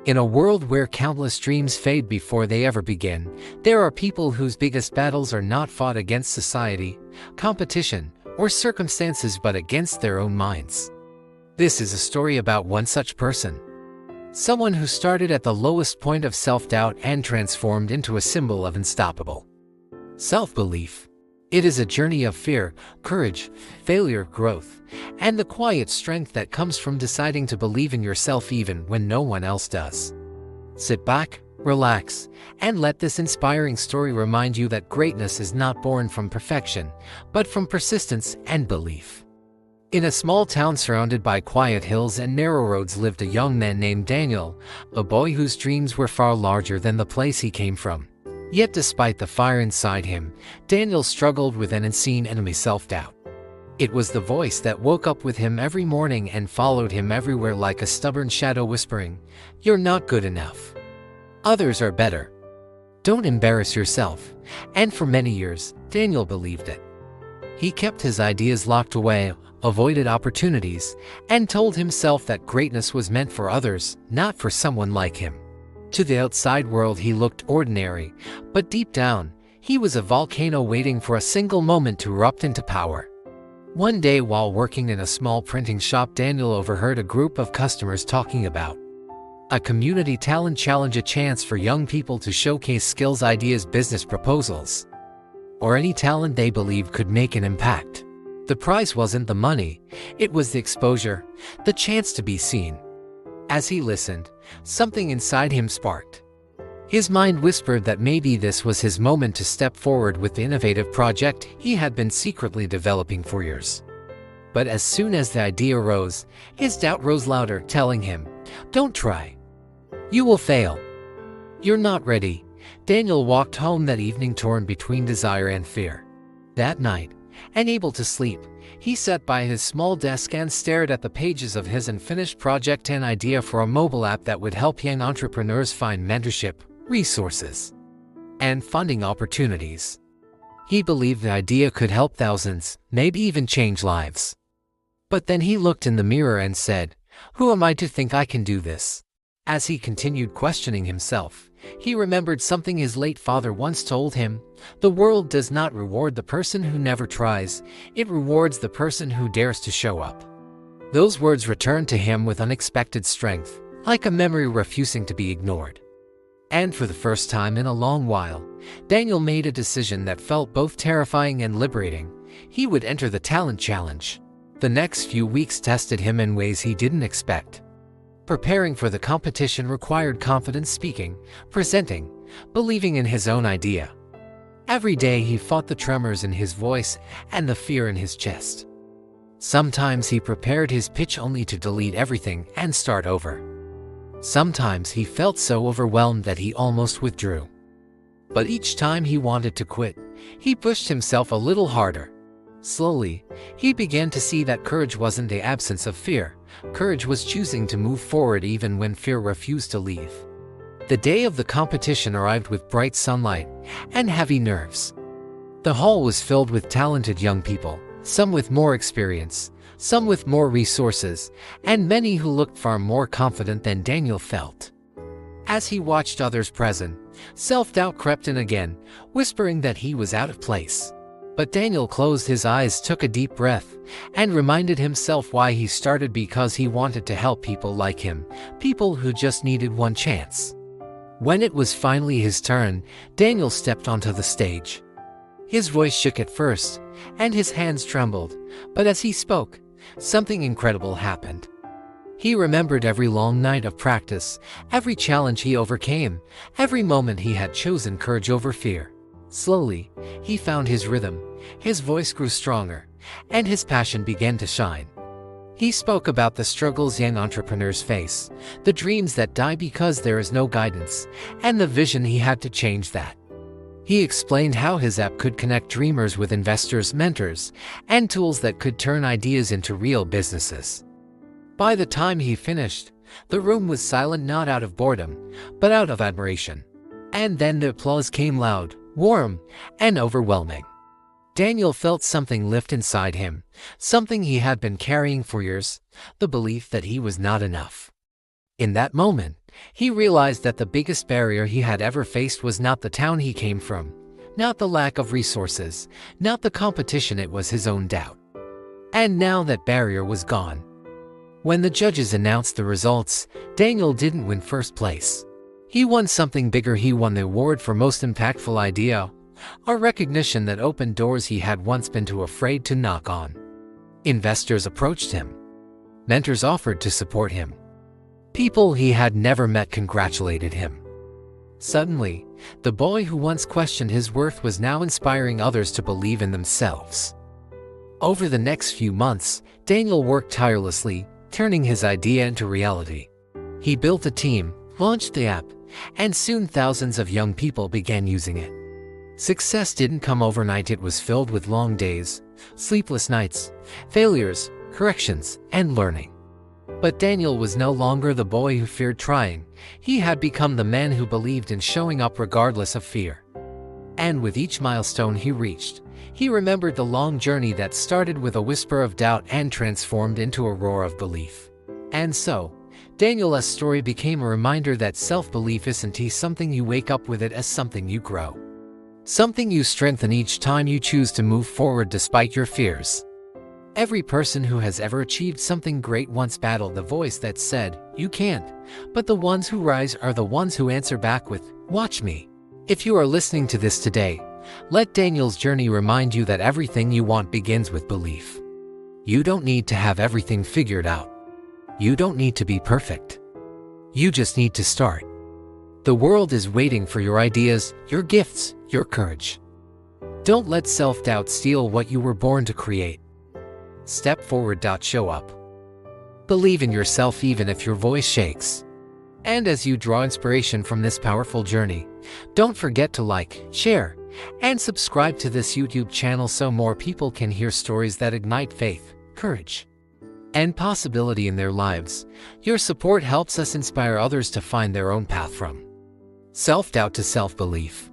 In a world where countless dreams fade before they ever begin, there are people whose biggest battles are not fought against society, competition, or circumstances but against their own minds. This is a story about one such person. Someone who started at the lowest point of self-doubt and transformed into a symbol of unstoppable self-belief. It is a journey of fear, courage, failure, growth, and the quiet strength that comes from deciding to believe in yourself even when no one else does. Sit back, relax, and let this inspiring story remind you that greatness is not born from perfection, but from persistence and belief. In a small town surrounded by quiet hills and narrow roads lived a young man named Daniel, a boy whose dreams were far larger than the place he came from. Yet despite the fire inside him, Daniel struggled with an unseen enemy, self-doubt. It was the voice that woke up with him every morning and followed him everywhere like a stubborn shadow whispering, "You're not good enough. Others are better. Don't embarrass yourself." And for many years, Daniel believed it. He kept his ideas locked away, avoided opportunities, and told himself that greatness was meant for others, not for someone like him. To the outside world he looked ordinary, but deep down, he was a volcano waiting for a single moment to erupt into power. One day while working in a small printing shop, Daniel overheard a group of customers talking about a community talent challenge, a chance for young people to showcase skills, ideas, business proposals, or any talent they believed could make an impact. The prize wasn't the money, it was the exposure, the chance to be seen. As he listened, something inside him sparked. His mind whispered that maybe this was his moment to step forward with the innovative project he had been secretly developing for years. But as soon as the idea rose, his doubt rose louder, telling him, "Don't try. You will fail. You're not ready." Daniel walked home that evening torn between desire and fear. That night, unable to sleep, he sat by his small desk and stared at the pages of his unfinished project, an idea for a mobile app that would help young entrepreneurs find mentorship, resources, and funding opportunities. He believed the idea could help thousands, maybe even change lives. But then he looked in the mirror and said, "Who am I to think I can do this?" As he continued questioning himself, he remembered something his late father once told him: "The world does not reward the person who never tries, it rewards the person who dares to show up." Those words returned to him with unexpected strength, like a memory refusing to be ignored. And for the first time in a long while, Daniel made a decision that felt both terrifying and liberating. He would enter the talent challenge. The next few weeks tested him in ways he didn't expect. Preparing for the competition required confidence, speaking, presenting, believing in his own idea. Every day he fought the tremors in his voice and the fear in his chest. Sometimes he prepared his pitch only to delete everything and start over. Sometimes he felt so overwhelmed that he almost withdrew. But each time he wanted to quit, he pushed himself a little harder. Slowly, he began to see that courage wasn't the absence of fear. Courage was choosing to move forward even when fear refused to leave. The day of the competition arrived with bright sunlight and heavy nerves. The hall was filled with talented young people, some with more experience, some with more resources, and many who looked far more confident than Daniel felt. As he watched others present, self-doubt crept in again, whispering that he was out of place. But Daniel closed his eyes, took a deep breath, and reminded himself why he started: because he wanted to help people like him, people who just needed one chance. When it was finally his turn, Daniel stepped onto the stage. His voice shook at first, and his hands trembled, but as he spoke, something incredible happened. He remembered every long night of practice, every challenge he overcame, every moment he had chosen courage over fear. Slowly, he found his rhythm, his voice grew stronger, and his passion began to shine. He spoke about the struggles young entrepreneurs face, the dreams that die because there is no guidance, and the vision he had to change that. He explained how his app could connect dreamers with investors, mentors, and tools that could turn ideas into real businesses. By the time he finished, the room was silent, not out of boredom, but out of admiration. And then the applause came, loud, warm, and overwhelming. Daniel felt something lift inside him, something he had been carrying for years, the belief that he was not enough. In that moment, He realized that the biggest barrier he had ever faced was not the town he came from, not the lack of resources, not the competition, it was his own doubt. And now that barrier was gone. When the judges announced the results, Daniel didn't win first place. He won something bigger. He won the award for most impactful idea, a recognition that opened doors he had once been too afraid to knock on. Investors approached him. Mentors offered to support him. People he had never met congratulated him. Suddenly, the boy who once questioned his worth was now inspiring others to believe in themselves. Over the next few months, Daniel worked tirelessly, turning his idea into reality. He built a team, launched the app, and soon thousands of young people began using it. Success didn't come overnight. It was filled with long days, sleepless nights, failures, corrections, and learning. But Daniel was no longer the boy who feared trying. He had become the man who believed in showing up regardless of fear. And with each milestone he reached, he remembered the long journey that started with a whisper of doubt and transformed into a roar of belief. And so, Daniel's story became a reminder that self-belief isn't something you wake up with, it as something you grow. Something you strengthen each time you choose to move forward despite your fears. Every person who has ever achieved something great once battled the voice that said, "You can't," but the ones who rise are the ones who answer back with, "Watch me." If you are listening to this today, let Daniel's journey remind you that everything you want begins with belief. You don't need to have everything figured out. You don't need to be perfect. You just need to start. The world is waiting for your ideas, your gifts, your courage. Don't let self-doubt steal what you were born to create. Step forward. Show up. Believe in yourself even if your voice shakes. And as you draw inspiration from this powerful journey, don't forget to like, share, and subscribe to this YouTube channel so more people can hear stories that ignite faith, courage, and possibility in their lives. Your support helps us inspire others to find their own path from self-doubt to self-belief.